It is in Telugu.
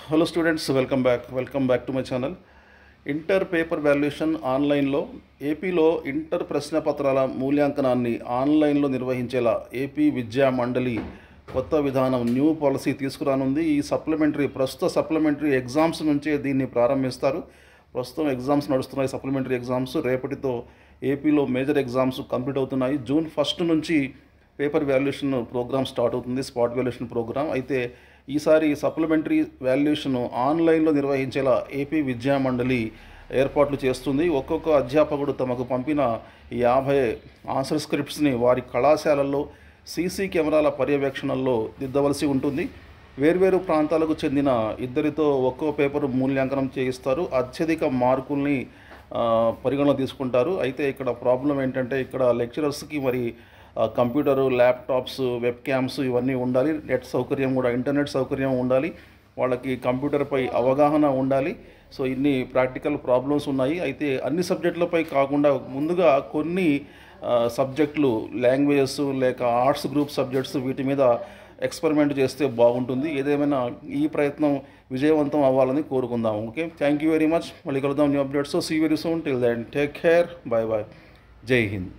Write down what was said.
Hello students, welcome back to my channel. Inter paper valuation ఆన్లైన్లో ఏపీలో ఇంటర్ ప్రశ్నపత్రాల మూల్యాంకనాన్ని ఆన్లైన్లో నిర్వహించేలా ఏపీ విద్యా మండలి కొత్త విధానం న్యూ పాలసీ తీసుకురానుంది. ఈ ప్రస్తుత సప్లిమెంటరీ ఎగ్జామ్స్ నుంచే దీన్ని ప్రారంభిస్తారు. ప్రస్తుతం ఎగ్జామ్స్ నడుస్తున్నాయి, సప్లిమెంటరీ ఎగ్జామ్స్. రేపటితో ఏపీలో మేజర్ ఎగ్జామ్స్ కంప్లీట్ అవుతున్నాయి. జూన్ 1 నుంచి పేపర్ వాల్యుయేషన్ ప్రోగ్రామ్ స్టార్ట్ అవుతుంది, స్పాట్ వాల్యుయేషన్ ప్రోగ్రామ్. అయితే ఈసారి సప్లిమెంటరీ వాల్యుయేషన్ ఆన్లైన్లో నిర్వహించేలా ఏపీ విద్యా మండలి ఏర్పాట్లు చేస్తుంది. ఒక్కొక్క అధ్యాపకుడు తమకు పంపిన 50 ఆన్సర్ స్క్రిప్ట్స్ని వారి కళాశాలల్లో సీసీ కెమెరాల పర్యవేక్షణలో దిద్దవలసి ఉంటుంది. వేర్వేరు ప్రాంతాలకు చెందిన ఇద్దరితో ఒక్కో పేపర్ మూల్యాంకనం చేయిస్తారు. అత్యధిక మార్కుల్ని పరిగణలో తీసుకుంటారు. అయితే ఇక్కడ ప్రాబ్లం ఏంటంటే, ఇక్కడ లెక్చరర్స్కి మరి కంప్యూటరు, ల్యాప్టాప్స్, వెబ్ క్యామ్స్ ఇవన్నీ ఉండాలి. ఇంటర్నెట్ సౌకర్యం ఉండాలి. వాళ్ళకి కంప్యూటర్పై అవగాహన ఉండాలి. సో ఇన్ని ప్రాక్టికల్ ప్రాబ్లమ్స్ ఉన్నాయి. అయితే అన్ని సబ్జెక్టులపై కాకుండా ముందుగా కొన్ని సబ్జెక్టులు, లాంగ్వేజెస్ లేక ఆర్ట్స్ గ్రూప్ సబ్జెక్ట్స్, వీటి మీద ఎక్స్పెరిమెంట్ చేస్తే బాగుంటుంది. ఏదేమైనా ఈ ప్రయత్నం విజయవంతం అవ్వాలని కోరుకుందాం. Okay, thank you very much. మళ్ళీ కలుద్దాం new updates. See very soon. Till then take care. Bye. Jai Hind.